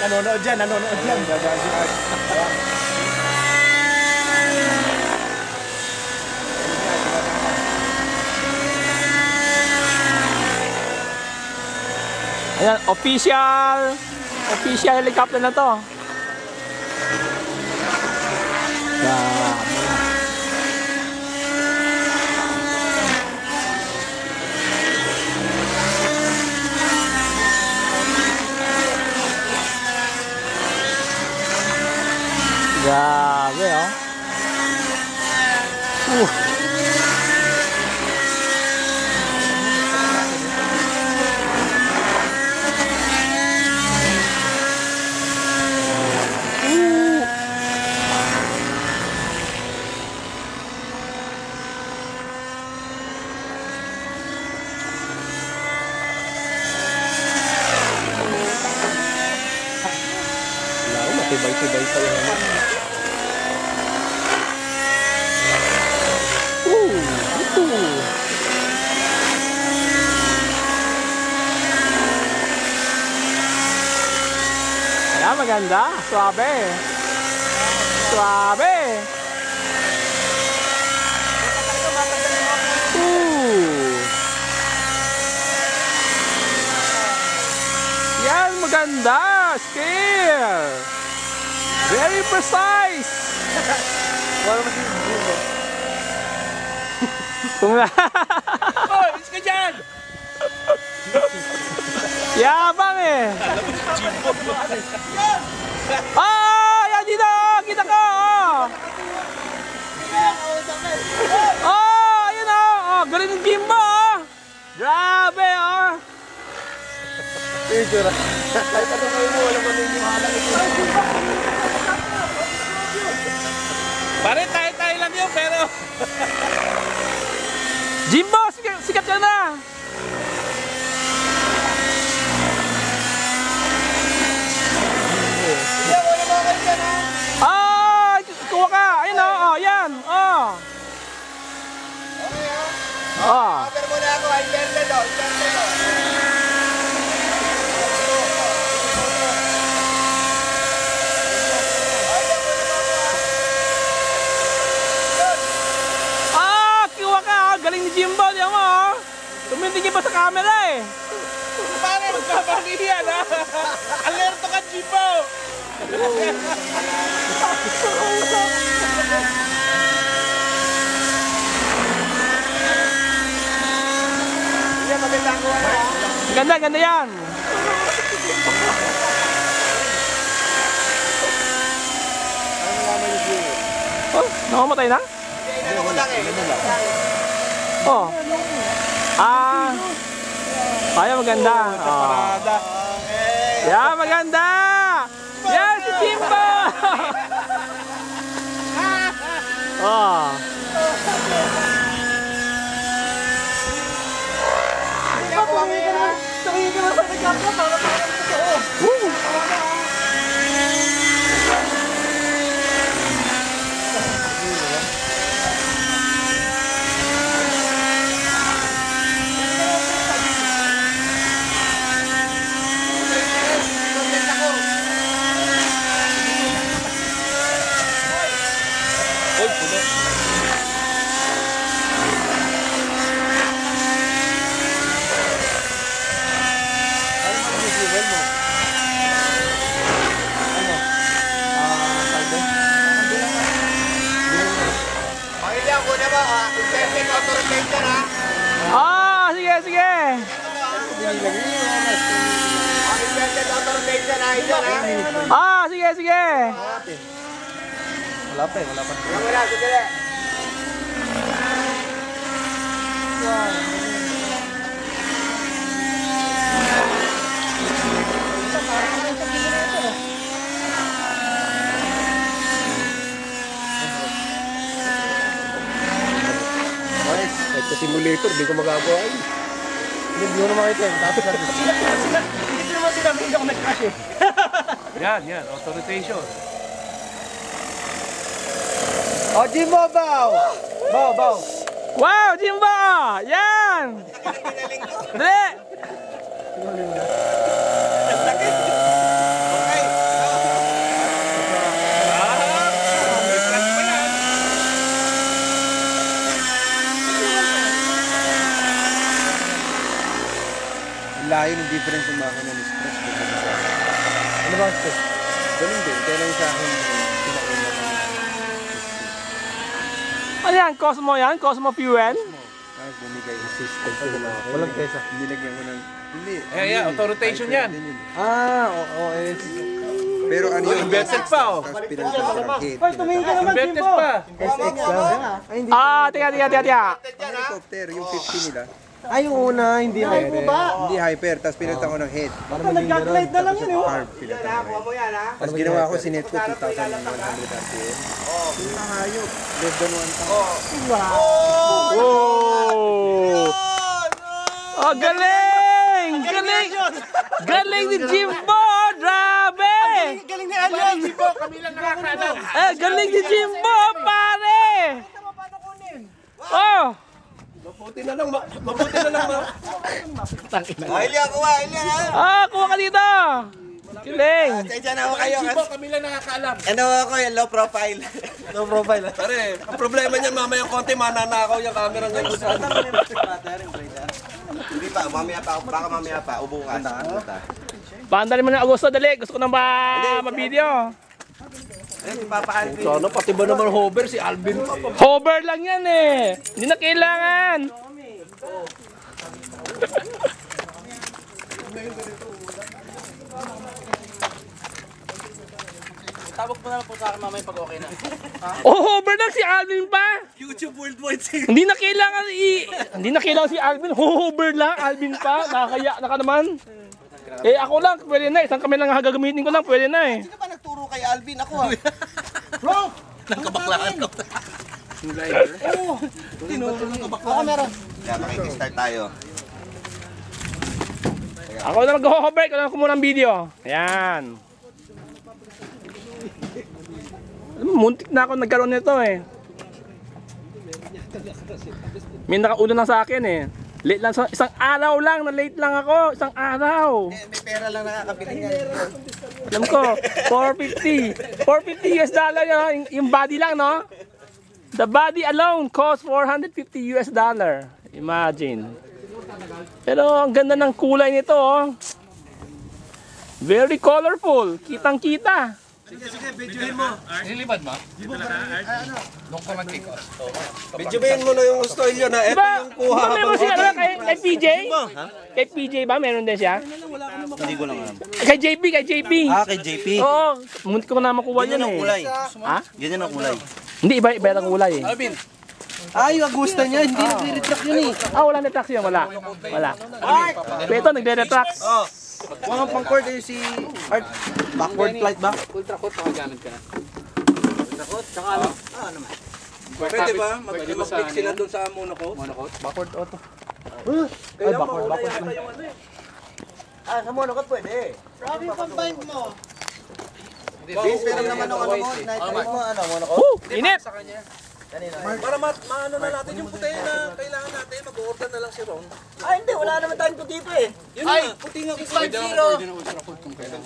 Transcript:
Nanonood dyan, nanonood dyan. Ayan, official helicopter na to. Grabe, oh. Matibay-tibay pa yun. Ayan, maganda. Suabe. Suabe. Yan, maganda. Scale. Very precise. Wala mo siya. Kung na. Oh, is ka dyan! Yabang eh. Oh, yan dito. Kita ko. Oh, ayun oh. Galing ng Jimbo oh. Grabe oh. Picture. Kahit ano kayo mo, wala mo naniniwala ito. Pare, tayo lang yun, pero... Jimbo, sikat ka na. Ah, kuha ka. Ayun oh, yan. Oh. Okay oh. Oh. Pero muna ako, inverted oh. Galing ni Jimbo, di mo oh. Tumintingin pa sa camera eh. Pare, magkabali yan ha. Alerto ka, Jimbo. Yan, magandang kuha na. Ganda, ganda yan. Ano naman yung Jimbo? Oh, nakamatay na? Hindi, ano mo lang eh. Oh. Ah. Kaya maganda. Oh. Yeah, maganda. Yan si Jimbo. Oh. Uy, puno. Ano naman yung fuel mo? Ano? Saldo? Okay lang, muna ba? Intended authorization ha? Ah, sige, sige. Intended authorization ha? Ito ha? Ah, sige, sige. Wala pa eh, wala pa. Wala, sige lang. Kahit sa simulator, di ko magagawa eh. Hindi ko na makita eh. Tapos na. Hindi naman sinabi, hindi ako nag-crash eh. Yan, authorization. Oh, Jimbo, bow! Bow! Wow, Jimbo! Yan! Dali! Okay. akin ng stress ko sa isa. Ano ba ito? Ganun din, kaya lang sa akin pinauna ka. Ano yan? Cosmo yan? Cosmo Fuel? Tapos bumigay assistant ko na ako. Walang pesa. Nilagyan ko ng... Hindi. auto-rotation yan. OS. Pero ano yun? Inverted pa, oh. Tapos pinalitan ko ng head. Inverted pa. SX lang. Ay, hindi. Teka. Helicopter, yung 50 nila. Ay, yung una, hindi hyper. Hindi hyper, tapos pinalitan ko ng head. Para maging gano'n. Na lang yun, carb pinalitan ko. Tapos ginawa ko, sinet ko 2,100 RPM. Nakahayop. Less than 1,000. Wow! Oh, galing! Galing! Galing ni Jimbo! Grabe! Galing na Alyon! Jimbo, kami lang nakakalam. Galing ni Jimbo, pare! Oh! Mabuti na lang. Kuha ka dito! Galing! Diyan ako kayo. Jimbo, kami lang nakakaalam. Ano ako yung low profile. No profile. Pare, ang problema niyan mamayang konti, mananakaw yung camera ngayon. Hindi pa, mamaya pa, baka mamaya pa, ubukas. Paandali mo na Agosto, dali. Gusto ko nang ma-video. Sana pati ba naman hover si Alvin pa. Hover lang yan eh. Hindi na kailangan. Tawag mo na lang po sa akin mamaya pag okay na. Hover lang si Alvin pa. YouTube worldwide sing. Hindi na kailangan si Alvin. Hover lang Alvin pa. Nakakaya na ka naman. Ako lang, pwede na. Isang kami lang gagamitin ko lang, pwede na eh. Sino ba nagturo kay Alvin? Ako ah. Nakabaklaan ka. Tinuro ng kabaklaan. Meron. Kaya makikistart tayo. Ako na mag-hover, ako na kumuha ng video. Ayan. Alam mo, muntik na ako nagkaroon nito eh. May nakauna lang sa akin eh. Late lang, isang araw lang, na late lang ako. Isang araw. May pera lang nakakabili niyan. Alam ko, 450. 450 US dollar yun, yung body lang, no? The body alone costs 450 US dollar. Imagine. Pero ang ganda ng kulay nito, oh. Very colorful. Kitang-kita. Videobayin mo na yung style yun na. Ito Diba, yung kuha. diba meron siya kay PJ? Kay PJ ba? Meron din siya? Hindi ko lang alam. Kay JP, kay JP. Kay JP. Oo, muntik ko na makuha Ganyan yan ang eh. kulay. Ha? Ganyan ang kulay. Hindi, iba ang kulay eh. Alvin. Ay, yung Agusta niya, hindi nagre-retract yun eh. Wala retracts yun, wala. Wala. Pero ito, nagre-retracts. Mga pang-cord eh, si Art. Backward flight ba? Pwede ba? Mag-click sila doon sa monocode? Backward auto. Ay, backward yata yung ano eh. Sa monokot pwede. Grabe pag-bind mo. Base pero naman ang ano mo, night mo, ano, monokot. Init! Para maano na natin yung puti na kailangan natin, mag-order na lang si Ron. Ay, hindi, wala naman tayong puti pa eh. Yun na, puti nga. 650.